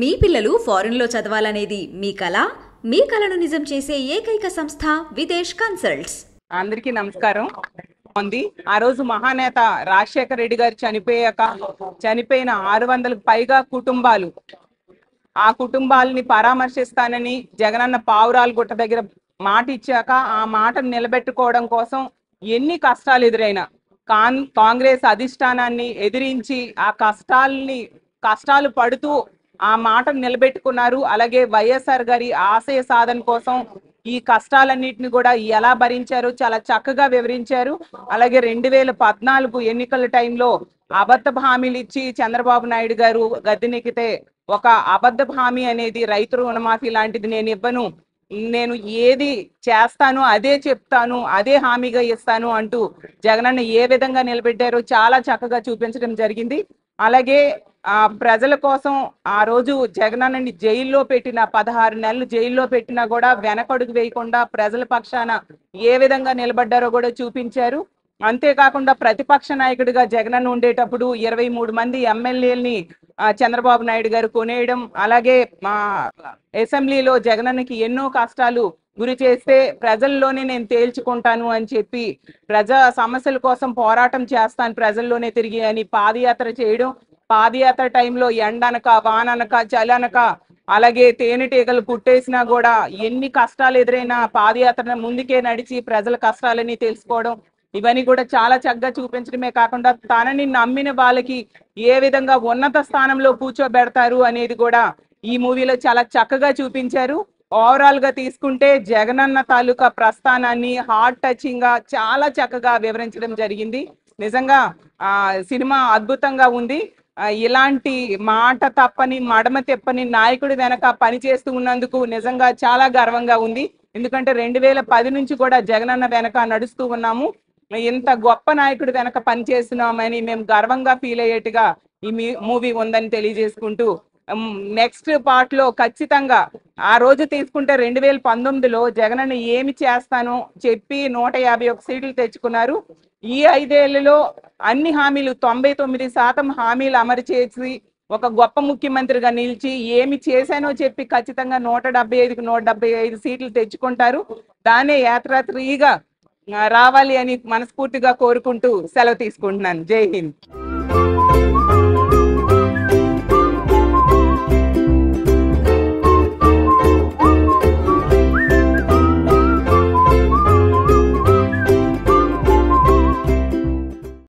మీ పిల్లలు ఫారెన్లో చదవాలనేది మీ కల? మీ కలను నిజం చేసే ఏకైక సంస్థ విదేశ్ కన్సల్ట్స్. అందరికీ నమస్కారం. ఆ రోజు మహానేత రాజశేఖర రెడ్డి గారు చనిపోయిన 600కు పైగా కుటుంబాలు ఆ కుటుంబాలని పరామర్శిస్తానని జగనన్న పావురాలగుట్ట దగ్గర మాట ఇచ్చాక ఆ మాటను నిలబెట్టుకోవడం కోసం ఎన్ని కష్టాలు ఎదురైనా కాంగ్రెస్ అధిష్టానాన్ని ఎదిరించి ఆ కష్టాలు పడుతూ ఆ మాటను నిలబెట్టుకున్నారు. అలాగే వైఎస్ఆర్ గారి ఆశయ సాధన కోసం ఈ కష్టాలన్నింటిని కూడా ఎలా భరించారు చాలా చక్కగా వివరించారు. అలాగే 2014 ఎన్నికల టైంలో అబద్ధ హామీలు ఇచ్చి చంద్రబాబు నాయుడు గారు గద్దెనెక్కితే ఒక అబద్ధ హామీ అనేది రైతు రుణమాఫీ లాంటిది నేను ఇవ్వను, నేను ఏది చేస్తాను అదే చెప్తాను, అదే హామీగా ఇస్తాను అంటూ జగనన్న ఏ విధంగా నిలబెట్టారో చాలా చక్కగా చూపించడం జరిగింది. అలాగే ప్రజల కోసం ఆ రోజు జగనన్నని జైల్లో పెట్టిన 16 నెలలు జైల్లో పెట్టినా కూడా వెనకడుగు వేయకుండా ప్రజల పక్షాన ఏ విధంగా నిలబడ్డారో కూడా చూపించారు. అంతేకాకుండా ప్రతిపక్ష నాయకుడిగా జగనన్న ఉండేటప్పుడు 23 మంది ఎమ్మెల్యేలని చంద్రబాబు నాయుడు గారు కొనేయడం, అలాగే మా అసెంబ్లీలో జగనన్నకి ఎన్నో కష్టాలు గురి చేస్తే ప్రజల్లోనే నేను తేల్చుకుంటాను అని చెప్పి ప్రజా సమస్యల కోసం పోరాటం చేస్తాను ప్రజల్లోనే తిరిగి అని పాదయాత్ర చేయడం. పాదయాత్ర టైంలో ఎండనక వాననక చలనక అలాగే తేనెటీగలు పుట్టేసినా కూడా ఎన్ని కష్టాలు ఎదురైనా పాదయాత్ర ముందుకే నడిచి ప్రజల కష్టాలని తెలుసుకోవడం, ఇవన్నీ కూడా చాలా చక్కగా చూపించడమే కాకుండా తనని నమ్మిన వాళ్ళకి ఏ విధంగా ఉన్నత స్థానంలో కూర్చోబెడతారు అనేది కూడా ఈ మూవీలో చాలా చక్కగా చూపించారు. ఓవరాల్ గా తీసుకుంటే జగనన్న తాలూకా ప్రస్థానాన్ని హార్ట్ టచింగ్ గా చాలా చక్కగా వివరించడం జరిగింది. నిజంగా సినిమా అద్భుతంగా ఉంది. ఇలాంటి మాట తప్పని మడమ తెప్పని నాయకుడి వెనక పనిచేస్తూ ఉన్నందుకు నిజంగా చాలా గర్వంగా ఉంది. ఎందుకంటే 2010 నుంచి కూడా జగనన్న వెనక నడుస్తూ ఉన్నాము. ఇంత గొప్ప నాయకుడి వెనక పనిచేస్తున్నామని మేము గర్వంగా ఫీల్ అయ్యేట్టుగా ఈ మూవీ ఉందని తెలియజేసుకుంటూ నెక్స్ట్ పార్ట్ లో ఖచ్చితంగా ఆ రోజు తీసుకుంటే 2019లో జగనన్న ఏమి చేస్తానో చెప్పి 151 సీట్లు తెచ్చుకున్నారు. ఈ 5 ఏళ్లలో అన్ని హామీలు 99% హామీలు అమలు చేసి ఒక గొప్ప ముఖ్యమంత్రిగా నిలిచి ఏమి చేశానో చెప్పి ఖచ్చితంగా 175కి 175 సీట్లు తెచ్చుకుంటారు. దానే యాత్రాత్రిగా రావాలి అని మనస్ఫూర్తిగా కోరుకుంటూ సెలవు తీసుకుంటున్నాను. జై హింద్.